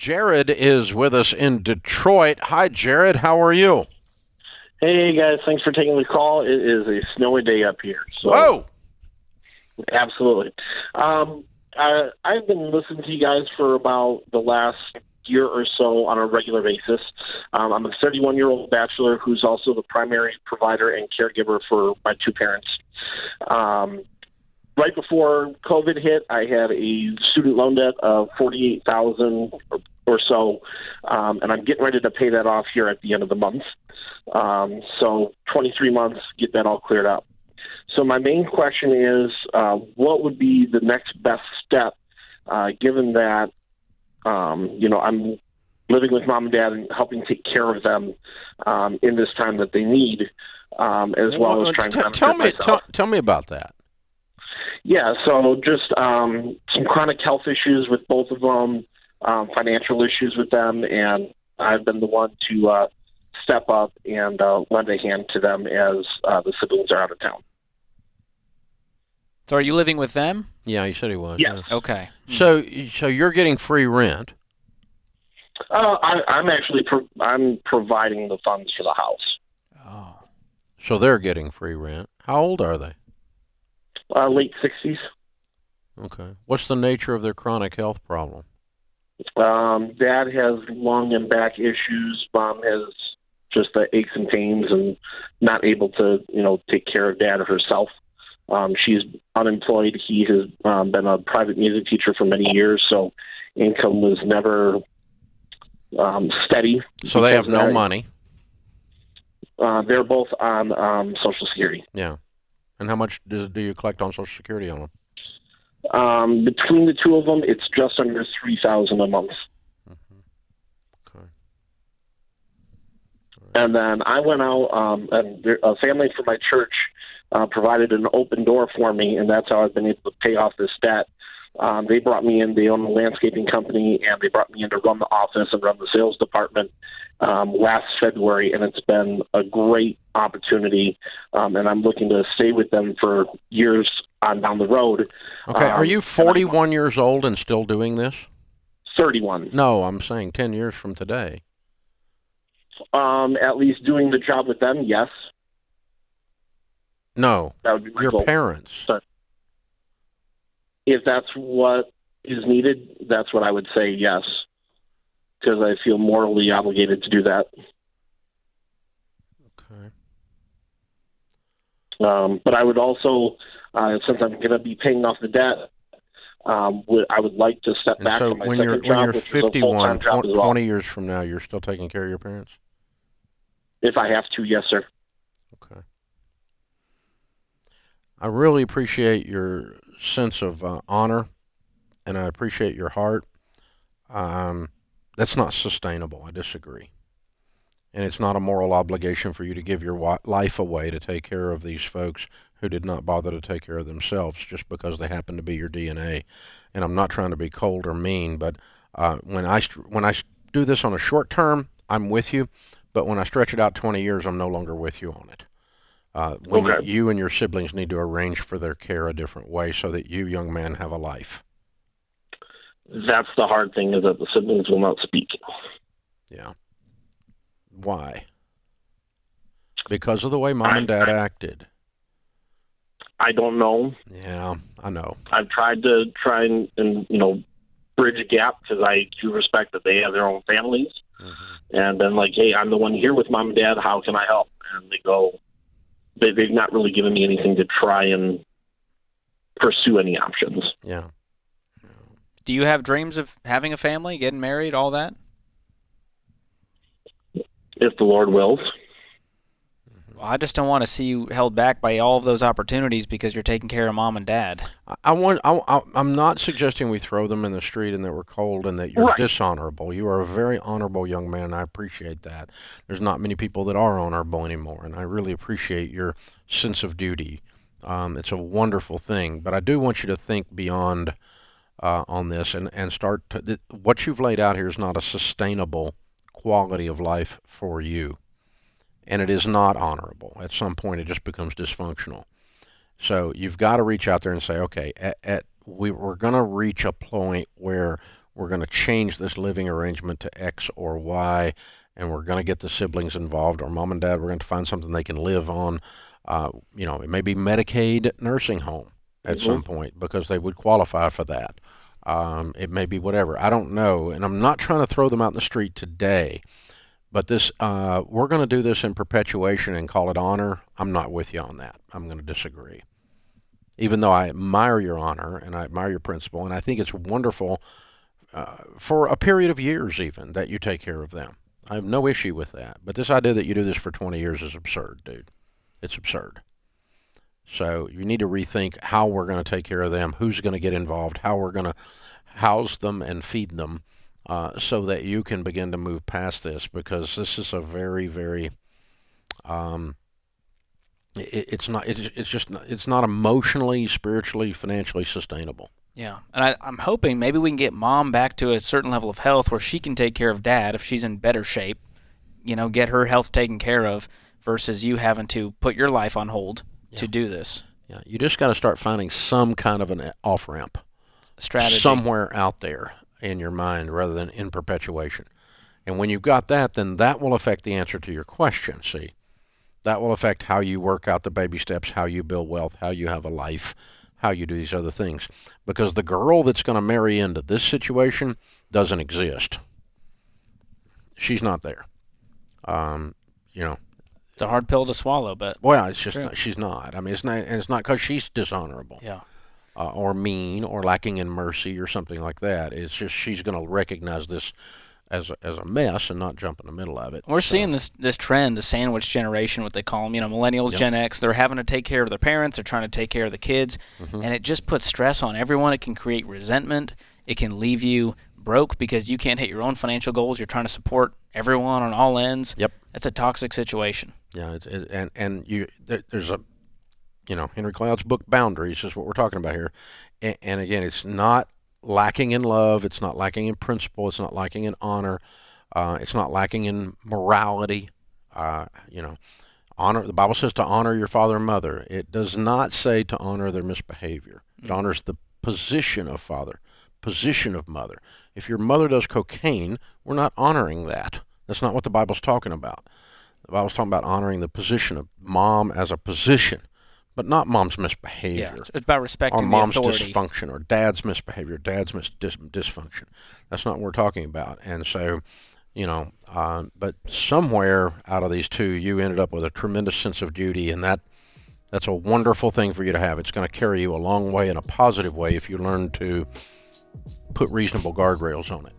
Jared is with us in Detroit. Hi, Jared. How are you? Hey guys, thanks for taking the call. It is a snowy day up here. So, Whoa! absolutely. I've been listening to you guys for about the last year or so on a regular basis. I'm a 31-year-old bachelor who's also the primary provider and caregiver for my two parents. Right before COVID hit, I had a student loan debt of $48,000 or so, and I'm getting ready to pay that off here at the end of the month. So 23 months, get that all cleared up. So my main question is, what would be the next best step, given that, I'm living with mom and dad and helping take care of them in this time that they need, as well as trying to benefit myself. Tell me about that. Yeah, so just some chronic health issues with both of them, financial issues with them, and I've been the one to step up and lend a hand to them as the siblings are out of town. So are you living with them? Yeah, he said he was. Yes. Yeah. Okay. So you're getting free rent. I'm actually I'm providing the funds for the house. Oh. So they're getting free rent. How old are they? Late 60s. Okay. What's the nature of their chronic health problem? Dad has lung and back issues. Mom has just the aches and pains and not able to, take care of Dad herself. She's unemployed. He has been a private music teacher for many years, so income was never steady. So they have no money. They're both on Social Security. Yeah. And how much do you collect on Social Security on them? Between the two of them, it's just under $3,000 a month. Mm-hmm. Okay. And then I went out, and a family from my church provided an open door for me, and that's how I've been able to pay off this debt. They brought me in. They own a landscaping company, and they brought me in to run the office and run the sales department last February, and it's been a great opportunity, and I'm looking to stay with them for years on down the road. Okay, are you 41 years old and still doing this? 31. No, I'm saying 10 years from today. At least doing the job with them, yes. No, that would be my your goal. Parents. So, if that's what is needed, that's what I would say, yes, because I feel morally obligated to do that. Okay. But I would also, since I'm going to be paying off the debt, I would like to step back so from my when second you're job, which is a 51, full-time job as well. 20 years from now, you're still taking care of your parents? If I have to, yes, sir. Okay. I really appreciate your sense of honor, and I appreciate your heart. That's not sustainable. I disagree. And it's not a moral obligation for you to give your life away to take care of these folks who did not bother to take care of themselves just because they happen to be your DNA. And I'm not trying to be cold or mean, but when I do this on a short term, I'm with you. But when I stretch it out 20 years, I'm no longer with you on it. Okay. You and your siblings need to arrange for their care a different way so that you, young man, have a life. That's the hard thing, is that the siblings will not speak. Yeah. Why? Because of the way Mom and Dad acted. I don't know. Yeah, I know. I've tried and bridge a gap because I do respect that they have their own families. Mm-hmm. And then like, hey, I'm the one here with Mom and Dad. How can I help? And they go, they've not really given me anything to try and pursue any options. Yeah. Do you have dreams of having a family, getting married, all that? If the Lord wills. Well, I just don't want to see you held back by all of those opportunities because you're taking care of Mom and Dad. I'm not suggesting we throw them in the street and that we're cold and that you're right. dishonorable. You are a very honorable young man, and I appreciate that. There's not many people that are honorable anymore, and I really appreciate your sense of duty. It's a wonderful thing, but I do want you to think beyond on this and start to, what you've laid out here is not a sustainable quality of life for you, and it is not honorable. At some point, it just becomes dysfunctional. So you've got to reach out there and say, okay, we're going to reach a point where We're going to change this living arrangement to X or Y, and we're going to get the siblings involved, or mom and dad. We're going to find something they can live on. It may be Medicaid nursing home at some point because they would qualify for that. It may be whatever. I don't know, and I'm not trying to throw them out in the street today. But this, we're going to do this in perpetuation and call it honor. I'm not with you on that. I'm going to disagree. Even though I admire your honor and I admire your principle, and I think it's wonderful for a period of years even that you take care of them. I have no issue with that. But this idea that you do this for 20 years is absurd, dude. It's absurd. So you need to rethink how we're going to take care of them, who's going to get involved, how we're going to house them and feed them, so that you can begin to move past this, because this is a very, very it's not emotionally, spiritually, financially sustainable. Yeah, and I'm hoping maybe we can get mom back to a certain level of health where she can take care of dad if she's in better shape, get her health taken care of, versus you having to put your life on hold to do this. Yeah, you just got to start finding some kind of an off-ramp strategy somewhere out there in your mind rather than in perpetuation. And when you've got that, then that will affect the answer to your question, see? That will affect how you work out the baby steps, how you build wealth, how you have a life, how you do these other things. Because the girl that's going to marry into this situation doesn't exist. She's not there. It's a hard pill to swallow, but well, it's just she's not. I mean, it's not because she's dishonorable. Yeah. Or mean or lacking in mercy or something like that. It's just she's going to recognize this as a mess and not jump in the middle of it. We're seeing this trend, the sandwich generation, what they call them, millennials, Yep. Gen X. They're having to take care of their parents. They're trying to take care of the kids, and it just puts stress on everyone. It can create resentment. It can leave you broke because you can't hit your own financial goals. You're trying to support everyone on all ends. Yep. That's a toxic situation. Yeah, there's a Henry Cloud's book Boundaries is what we're talking about here, and again, it's not lacking in love, it's not lacking in principle, it's not lacking in honor, it's not lacking in morality. Honor. The Bible says to honor your father and mother. It does not say to honor their misbehavior. It honors the position of father, position of mother. If your mother does cocaine, we're not honoring that. That's not what the Bible's talking about. The Bible's talking about honoring the position of mom as a position, but not mom's misbehavior. Yeah, it's about respecting or mom's the authority. dysfunction, or dad's misbehavior, dad's dysfunction. That's not what we're talking about. And so, but somewhere out of these two, you ended up with a tremendous sense of duty, and that's a wonderful thing for you to have. It's going to carry you a long way in a positive way if you learn to put reasonable guardrails on it.